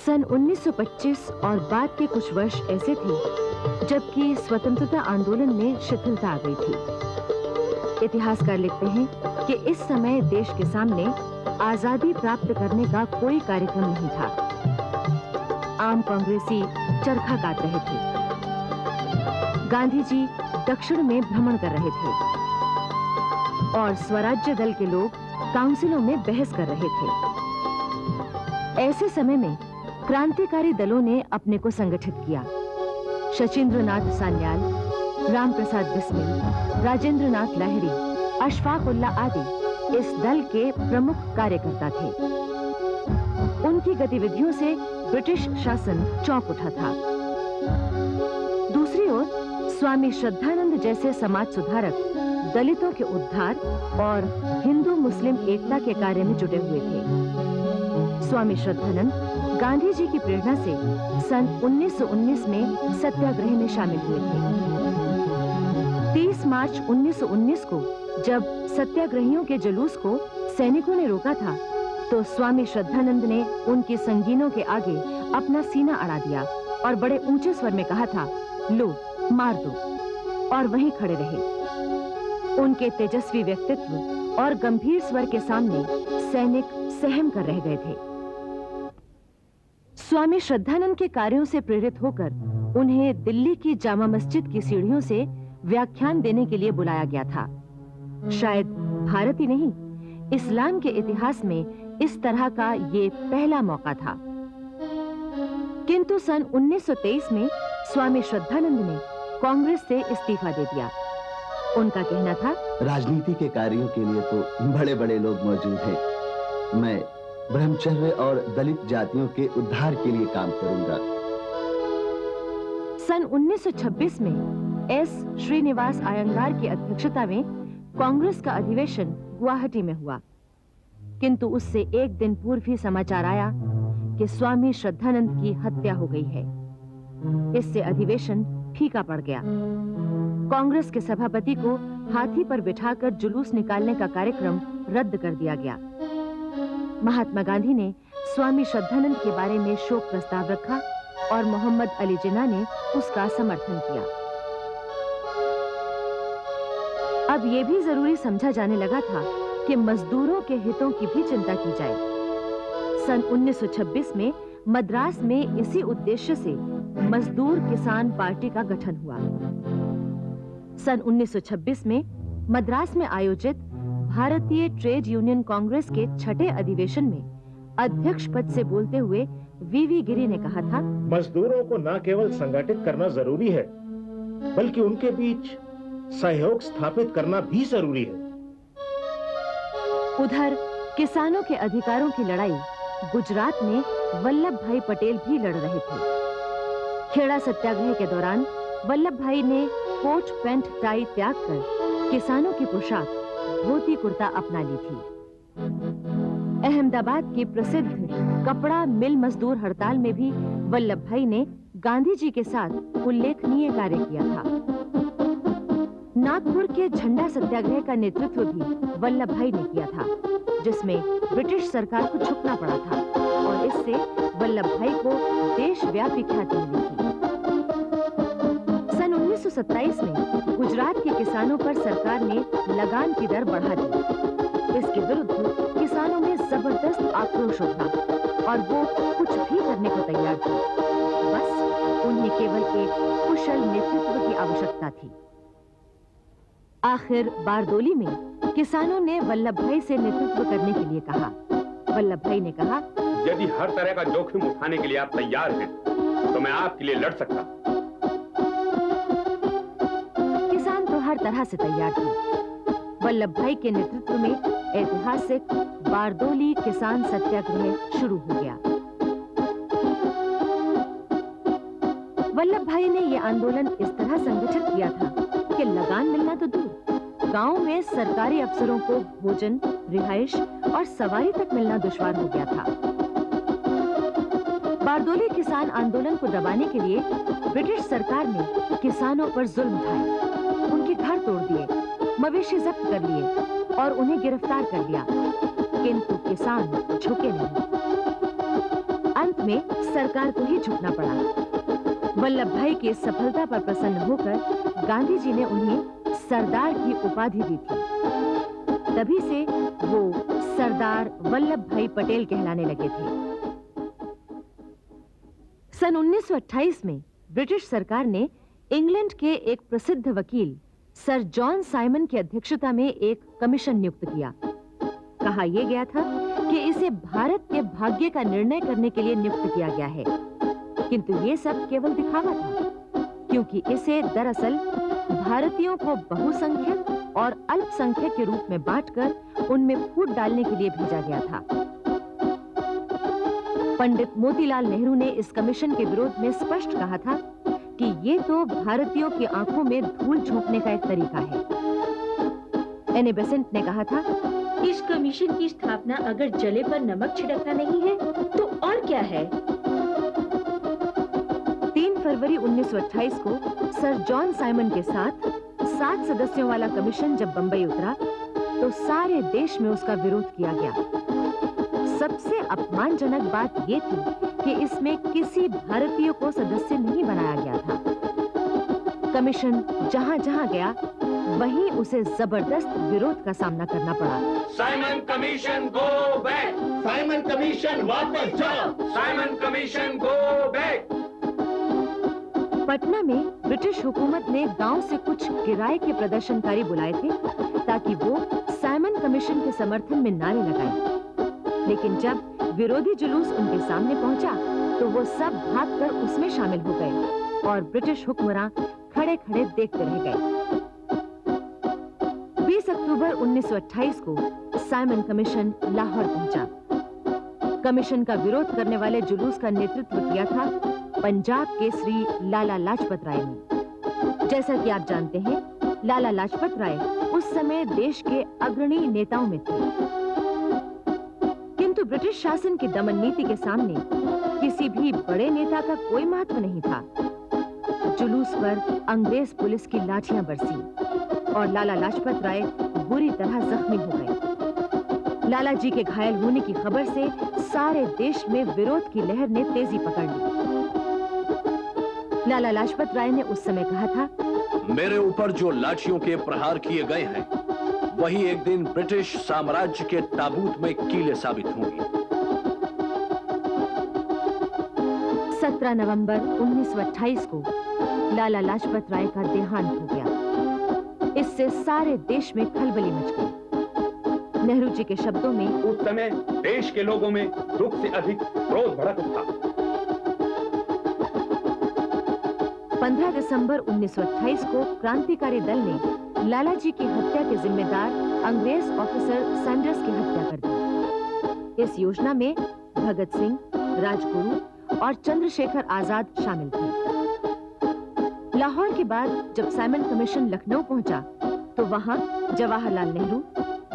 सन 1925 और बाद के कुछ वर्ष ऐसे थे जबकि स्वतंत्रता आंदोलन में शिथिलता आ गई थी। इतिहासकार लिखते हैं कि इस समय देश के सामने आजादी प्राप्त करने का कोई कार्यक्रम नहीं था। आम कांग्रेसी चरखा काट रहे थे, गांधी जी दक्षिण में भ्रमण कर रहे थे और स्वराज्य दल के लोग काउंसिलों में बहस कर रहे थे। ऐसे समय में क्रांतिकारी दलों ने अपने को संगठित किया। शचीन्द्रनाथ सान्याल, राम प्रसाद बिस्मिल, राजेंद्र नाथ लाहिड़ी, अशफाक उल्लाह आदि इस दल के प्रमुख कार्यकर्ता थे। उनकी गतिविधियों से ब्रिटिश शासन चौंक उठा था। दूसरी ओर स्वामी श्रद्धानंद जैसे समाज सुधारक दलितों के उद्धार और हिंदू मुस्लिम एकता के कार्य में जुटे हुए थे। स्वामी श्रद्धानंद गांधी जी की प्रेरणा से सन 1919 में सत्याग्रह में शामिल हुए थे। 30 मार्च 1919 को जब सत्याग्रहियों के जुलूस को सैनिकों ने रोका था, तो स्वामी श्रद्धानंद ने उनके संगीनों के आगे अपना सीना अड़ा दिया और बड़े ऊंचे स्वर में कहा था, लो मार दो, और वहीं खड़े रहे। उनके तेजस्वी व्यक्तित्व और गंभीर स्वर के सामने सैनिक सहम कर रह गए थे। स्वामी श्रद्धानंद के कार्यों से प्रेरित होकर उन्हें दिल्ली की जामा मस्जिद की सीढ़ियों से व्याख्यान देने के लिए बुलाया गया था। शायद भारत ही नहीं, इस्लाम के इतिहास में इस तरह का ये पहला मौका था। किंतु सन 1923 में स्वामी श्रद्धानंद ने कांग्रेस से इस्तीफा दे दिया। उनका कहना था, राजनीति के कार्यों के लिए तो बड़े-बड़े लोग मौजूद हैं। मैं ब्रह्मचर्य और दलित जातियों के उद्धार के लिए काम करूंगा। सन 1926 में एस श्रीनिवास अयंगार की अध्यक्षता में कांग्रेस का अधिवेशन गुवाहाटी में हुआ। किंतु उससे एक दिन पूर्व ही समाचार आया कि स्वामी श्रद्धानंद की हत्या हो गई है। इससे अधिवेशन फीका पड़ गया। कांग्रेस के सभापति को हाथी पर बिठाकर जुलूस निकालने का कार्यक्रम रद्द कर दिया गया। महात्मा गांधी ने स्वामी श्रद्धानंद के बारे में शोक प्रस्ताव रखा और मोहम्मद अली जिन्ना ने उसका समर्थन किया। अब यह भी जरूरी समझा जाने लगा था कि मजदूरों के हितों की भी चिंता की जाए। सन 1926 में मद्रास में इसी उद्देश्य से मजदूर किसान पार्टी का गठन हुआ। सन 1926 में मद्रास में आयोजित भारतीय ट्रेड यूनियन कांग्रेस के छठे अधिवेशन में अध्यक्ष पद से बोलते हुए वीवी गिरी ने कहा था, मजदूरों को न केवल संगठित करना जरूरी है, बल्कि उनके बीच सहयोग स्थापित करना भी जरूरी है। उधर किसानों के अधिकारों की लड़ाई गुजरात में वल्लभ भाई पटेल भी लड़ रहे थे। खेड़ा सत्याग्रह के दौरान वल्लभ भाई ने कोट पैंट टाई त्याग कर किसानों की पोशाक धोती कुर्ता अपना ली थी। अहमदाबाद की प्रसिद्ध कपड़ा मिल मजदूर हड़ताल में भी वल्लभ भाई ने गांधी जी के साथ उल्लेखनीय कार्य किया था। नागपुर के झंडा सत्याग्रह का नेतृत्व भी वल्लभ भाई ने किया था, जिसमें ब्रिटिश सरकार को झुकना पड़ा था और इससे वल्लभ भाई को देशव्यापी ख्याति मिली थी। सन 1927 में गुजरात के किसानों पर सरकार ने लगान की दर बढ़ा दी। इसके विरुद्ध किसानों में जबरदस्त आक्रोश उठा और वो कुछ भी करने को तैयार थे। बस उन्हें केवल एक कुशल नेतृत्व की आवश्यकता थी। आखिर बारदोली में किसानों ने वल्लभ भाई से नेतृत्व करने के लिए कहा। वल्लभ भाई ने कहा, यदि हर तरह का जोखिम उठाने के लिए आप तैयार हैं, तो मैं आपके लिए लड़ सकता। किसान तो हर तरह से तैयार थे। वल्लभ भाई के नेतृत्व में ऐतिहासिक बारदोली किसान सत्याग्रह शुरू हो गया। वल्लभ भाई ने यह आंदोलन इस तरह संगठित किया था कि लगान मिलना तो दूर, गांव में सरकारी अफसरों को भोजन, रिहाइश और सवारी तक मिलना दुश्वार हो गया था। बारदोली किसान आंदोलन को दबाने के लिए ब्रिटिश सरकार ने किसानों पर जुल्म ढाए, उनके घर तोड़ दिए, मवेशी जब्त कर लिए और उन्हें गिरफ्तार कर लिया, किंतु किसान झुके नहीं। अंत में सरकार को ही झुकना पड़ा। वल्लभ भाई की इस सफलता पर प्रसन्न होकर गांधी जी ने उन्हें सरदार की उपाधि दी थी। तभी से वो सरदार वल्लभ भाई पटेल कहलाने लगे थे। सन 1928 में ब्रिटिश सरकार ने इंग्लैंड के एक प्रसिद्ध वकील सर जॉन साइमन की अध्यक्षता में एक कमीशन नियुक्त किया। कहा यह गया था कि इसे भारत के भाग्य का निर्णय करने के लिए नियुक्त किया गया है, किंतु ये सब केवल दिखावा था, क्योंकि इसे दरअसल भारतीयों को बहुसंख्यक और अल्पसंख्यक के रूप में बांटकर उनमें फूट डालने के लिए भेजा गया था। पंडित मोतीलाल नेहरू ने इस कमीशन के विरोध में स्पष्ट कहा था कि ये तो भारतीयों की आंखों में धूल झोंकने का एक तरीका है। एने बेसेंट ने कहा था, इस कमीशन की स्थापना अगर जले पर नमक छिड़कना नहीं है तो और क्या है। 3 फरवरी 1928 को सर जॉन साइमन के साथ 7 सदस्यों वाला कमीशन जब बंबई उतरा तो सारे देश में उसका विरोध किया गया। सबसे अपमानजनक बात ये थी कि इसमें किसी भारतीय को सदस्य नहीं बनाया गया था। कमीशन जहां-जहां गया वहीं उसे जबरदस्त विरोध का सामना करना पड़ा। Simon commission go back, Simon commission वापस जाओ, Simon commission go back. Patna में ब्रिटिश हुकूमत ने गांव से कुछ किराए के प्रदर्शनकारी बुलाए थे ताकि वो साइमन कमीशन के समर्थन में नारे लगाएं। लेकिन जब विरोधी जुलूस उनके सामने पहुंचा तो वो सब भागकर उसमें शामिल हो गए और ब्रिटिश हुक्मरान खड़े-खड़े देखते रह गए। 20 अक्टूबर 1928 को साइमन कमीशन लाहौर पहुंचा। कमीशन का विरोध करने वाले जुलूस का नेतृत्व किया था पंजाब केसरी लाला लाजपत राय ने। जैसा कि आप जानते हैं, लाला लाजपत राय उस समय देश के अग्रणी नेताओं में थे, किंतु ब्रिटिश शासन की दमन नीति के सामने किसी भी बड़े नेता का कोई महत्व नहीं था। जुलूस पर अंग्रेज पुलिस की लाठियां बरसी और लाला लाजपत राय बुरी तरह जख्मी हो गए। लाला जी के घायल होने की खबर से सारे देश में विरोध की लहर ने तेजी पकड़ ली। लाला लाजपत राय ने उस समय कहा था, मेरे ऊपर जो लाठियों के प्रहार किए गए हैं वही एक दिन ब्रिटिश साम्राज्य के ताबूत में कीले साबित होंगी। 17 नवंबर 1928 को लाला लाजपत राय का देहांत हो गया। इससे सारे देश में खलबली मच गई। नेहरू जी के शब्दों में, उस समय देश के लोगों में दुख से अधिक क्रोध भड़क उठा। 15 दिसंबर 1928 को क्रांतिकारी दल ने लाला जी की हत्या के जिम्मेदार अंग्रेज ऑफिसर सैंडर्स की हत्या कर दी। इस योजना में भगत सिंह, राजगुरु और चंद्रशेखर आजाद शामिल थे। लाहौर के बाद जब साइमन कमीशन लखनऊ पहुंचा तो वहां जवाहरलाल नेहरू,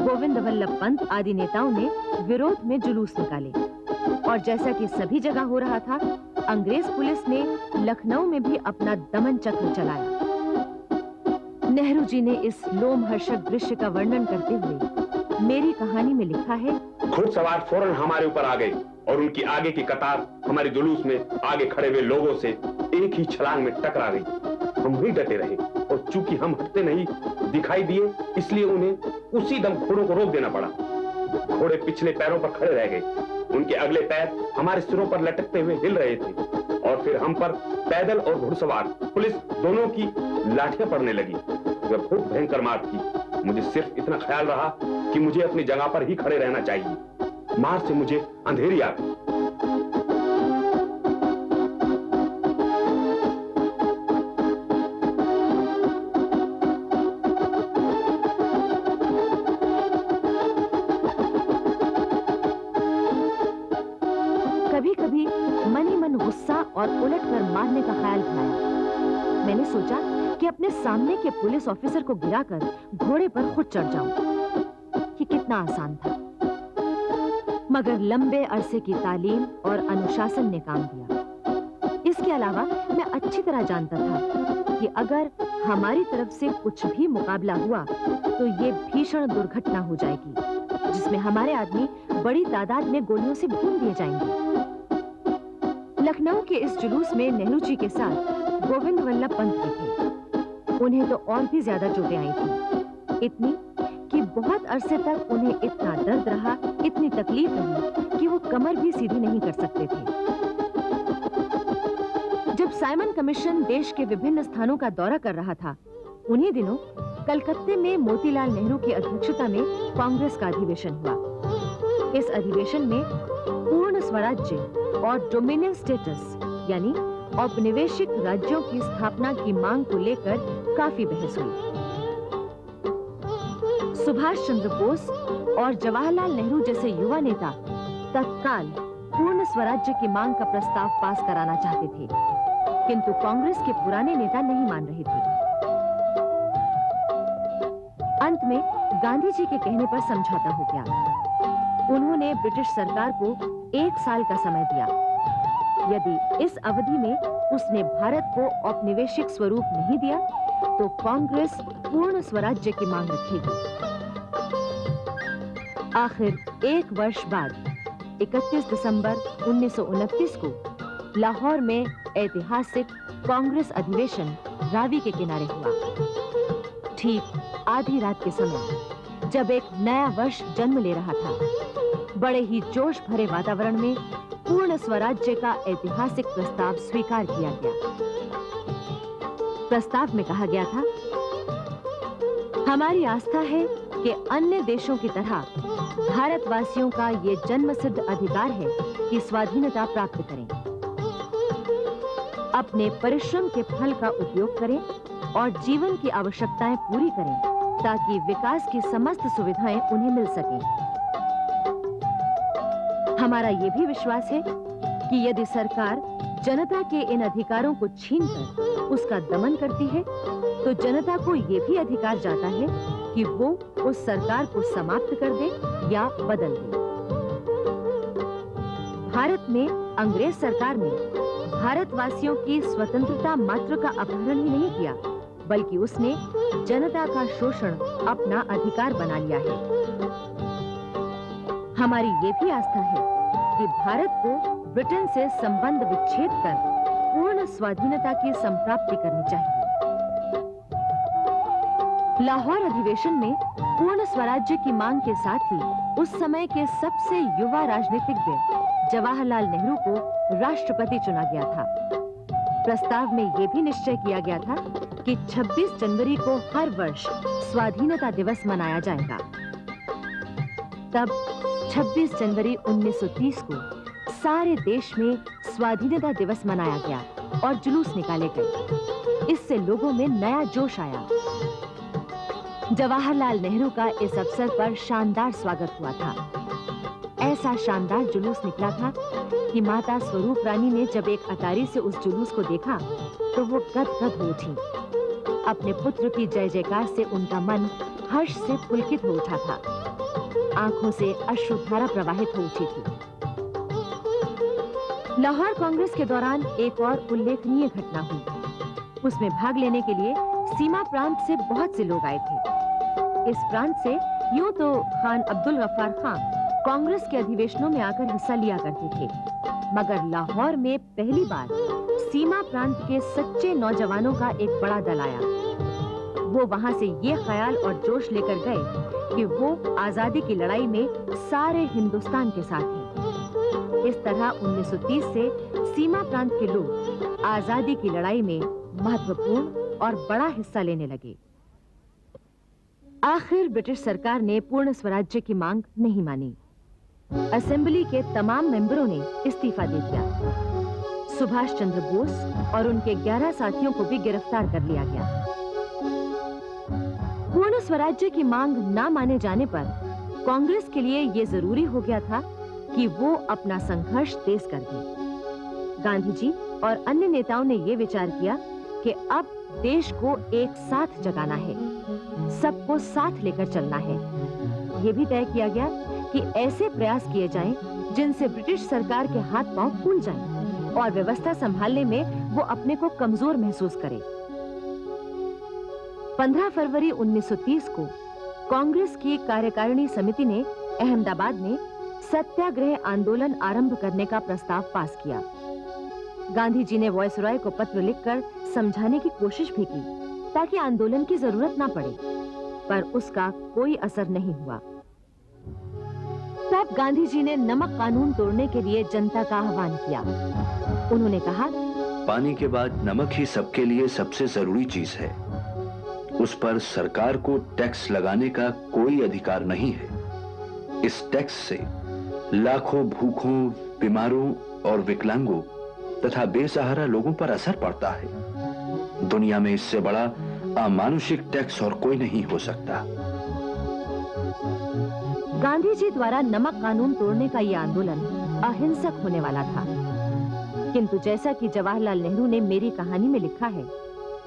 गोविंद वल्लभ पंत आदि नेताओं ने विरोध में जुलूस निकाले और जैसा कि सभी जगह हो रहा था, अंग्रेज पुलिस ने लखनऊ में भी अपना दमन चक्र चलाया। नेहरू जी ने इस लोमहर्षक दृश्य का वर्णन करते हुए मेरी कहानी में लिखा है, घुड़सवार फौरन हमारे ऊपर आ गए और उनकी आगे की कतार हमारे जुलूस में आगे खड़े हुए लोगों से एक ही छलांग में टकरा गई। हम वहीं डटे रहे और चूंकि हम हटते नहीं दिखाई दिए, इसलिए उन्हें उसी दम घोड़ों को रोक देना पड़ा। घोड़े पिछले पैरों पर खड़े रह गए, उनके अगले पैर हमारे सिरों पर लटकते हुए हिल रहे थे और फिर हम पर पैदल और घुड़सवार पुलिस दोनों की लाठियां पड़ने लगी। वह बहुत भयंकर मार थी। मुझे सिर्फ इतना ख्याल रहा कि मुझे अपनी जगह पर ही खड़े रहना चाहिए। मार से मुझे अंधेरी आ गई। कभी-कभी मन ही मन गुस्सा और उलटकर मारने का ख्याल भी आया। मैंने सोचा कि अपने सामने के पुलिस ऑफिसर को गिराकर घोड़े पर खुद चढ़ जाऊं। ये कितना आसान था, मगर लंबे अरसे की तालीम और अनुशासन ने काम दिया। इसके अलावा मैं अच्छी तरह जानता था कि अगर हमारी तरफ से कुछ भी मुकाबला हुआ तो ये भीषण दुर्घटना हो जाएगी, जिसमें हमारे आदमी बड़ी तादाद में गोलियों से भून दिए जाएंगे। लखनऊ के इस जुलूस में नेहरू जी के साथ गोविंद वल्लभ पंत भी थे। उन्हें तो और भी ज्यादा चोटें आई थी, इतनी कि बहुत अरसे तक उन्हें इतना दर्द रहा, इतनी तकलीफ रही कि वो कमर भी सीधी नहीं कर सकते थे। जब साइमन कमीशन देश के विभिन्न स्थानों का दौरा कर रहा था, उन्हीं दिनों कलकत्ते में मोतीलाल नेहरू की अध्यक्षता में कांग्रेस का अधिवेशन हुआ। इस अधिवेशन में पूर्ण स्वराज्य और डोमिनियन स्टेटस यानी औपनिवेशिक राज्यों की स्थापना की मांग को लेकर काफी बहस हुई। सुभाष चंद्र बोस और जवाहरलाल नेहरू जैसे युवा नेता तत्काल पूर्ण स्वराज्य की मांग का प्रस्ताव पास कराना चाहते थे, किंतु कांग्रेस के पुराने नेता नहीं मान रहे थे। अंत में गांधी जी के कहने पर समझौता हो गया। उन्होंने ब्रिटिश सरकार को 1 साल का समय दिया। यदि इस अवधि में उसने भारत को औपनिवेशिक स्वरूप नहीं दिया तो कांग्रेस पूर्ण स्वराज्य की मांग रखेगी। आखिर 1 वर्ष बाद 31 दिसंबर 1929 को लाहौर में ऐतिहासिक कांग्रेस अधिवेशन रावी के किनारे हुआ। ठीक आधी रात के समय, जब एक नया वर्ष जन्म ले रहा था, बड़े ही जोश भरे वातावरण में पूर्ण स्वराज्य का ऐतिहासिक प्रस्ताव स्वीकार किया गया। प्रस्ताव में कहा गया था, हमारी आस्था है कि अन्य देशों की तरह भारतवासियों का ये जन्मसिद्ध अधिकार है कि स्वाधीनता प्राप्त करें, अपने परिश्रम के फल का उपयोग करें और जीवन की आवश्यकताएं पूरी करें ताकि विकास की समस्त सुविधाएं उन्हें मिल सकें। हमारा ये भी विश्वास है कि यदि सरकार जनता के इन अधिकारों को छीनकर उसका दमन करती है तो जनता को ये भी अधिकार जाता है कि वो उस सरकार को समाप्त कर दे या बदल दे। भारत में अंग्रेज सरकार ने भारतवासियों की स्वतंत्रता मात्र का अपहरण ही नहीं किया, बल्कि उसने जनता का शोषण अपना अधिकार बना लिया है। हमारी ये भी आस्था है कि भारत को ब्रिटेन से संबंध विच्छेद कर पूर्ण स्वाधीनता की संप्राप्ति करनी चाहिए। लाहौर अधिवेशन में पूर्ण स्वराज्य की मांग के साथ ही उस समय के सबसे युवा राजनीतिज्ञ जवाहरलाल नेहरू को राष्ट्रपति चुना गया था। प्रस्ताव में यह भी निश्चय किया गया था कि 26 जनवरी को हर वर्ष स्वाधीनता दिवस मनाया जाएगा। तब 26 जनवरी 1930 को सारे देश में स्वाधीनता दिवस मनाया गया और जुलूस निकाले गए। इससे लोगों में नया जोश आया। जवाहरलाल नेहरू का इस अवसर पर शानदार स्वागत हुआ था। ऐसा शानदार जुलूस निकला था कि माता स्वरूप रानी ने जब एक अटारी से उस जुलूस को देखा तो वो गदगद हो उठी। अपने पुत्र की जय जयकार से उनका मन हर्ष से पुलकित हो उठा था। आंखों से अश्रुधारा प्रवाहित हो उठी थी। लाहौर कांग्रेस के दौरान एक और उल्लेखनीय घटना हुई। उसमें भाग लेने के लिए सीमा प्रांत से बहुत से लोग आए थे। इस प्रांत से यूं तो खान अब्दुल गफ्फार खां कांग्रेस के अधिवेशनों में आकर हिस्सा लिया करते थे, मगर लाहौर में पहली बार सीमा प्रांत के सच्चे नौजवानों का एक बड़ा दल आया। वो वहां से ये ख्याल और जोश लेकर गए कि वो आजादी की लड़ाई में सारे हिंदुस्तान के साथ हैं। इस तरह 1930 से सीमा प्रांत के लोग आजादी की लड़ाई में महत्वपूर्ण और बड़ा हिस्सा लेने लगे। आखिर ब्रिटिश सरकार ने पूर्ण स्वराज्य की मांग नहीं मानी। असेंबली के तमाम मेंबरों ने इस्तीफा दे दिया। सुभाष चंद्र बोस और उनके 11 साथियों को भी गिरफ्तार कर लिया गया। पूर्ण स्वराज्य की मांग न माने जाने पर कांग्रेस के लिए यह जरूरी हो गया था कि वो अपना संघर्ष तेज कर दे। गांधी जी और अन्य नेताओं ने यह विचार किया कि अब देश को एक साथ जगाना है, सबको साथ लेकर चलना है। यह भी तय किया गया कि ऐसे प्रयास किए जाएं जिनसे ब्रिटिश सरकार के हाथ पांव फूल जाएं और व्यवस्था संभालने में वो अपने को कमजोर महसूस करे। 15 फरवरी 1930 को कांग्रेस की कार्यकारिणी समिति ने अहमदाबाद में सत्याग्रह आंदोलन आरंभ करने का प्रस्ताव पास किया। गांधी जी ने वॉयसरॉय को पत्र लिखकर समझाने की कोशिश भी की ताकि आंदोलन की जरूरत ना पड़े, पर उसका कोई असर नहीं हुआ। तब गांधी जी ने नमक कानून तोड़ने के लिए जनता का आह्वान किया। उन्होंने कहा, पानी के बाद नमक ही सबके लिए सबसे जरूरी चीज है। उस पर सरकार को टैक्स लगाने का कोई अधिकार नहीं है। इस टैक्स से लाखों भूखों, बीमारों और विकलांगों तथा बेसहारा लोगों पर असर पड़ता है। दुनिया में इससे बड़ा अमानुषिक टैक्स और कोई नहीं हो सकता। गांधी जी द्वारा नमक कानून तोड़ने का यह आंदोलन अहिंसक होने वाला था, किंतु जैसा कि जवाहरलाल नेहरू ने मेरी कहानी में लिखा है,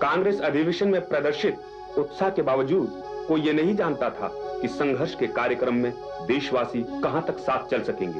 कांग्रेस अधिवेशन में प्रदर्शित उत्साह के बावजूद कोई ये नहीं जानता था कि संघर्ष के कार्यक्रम में देशवासी कहां तक साथ चल सकेंगे।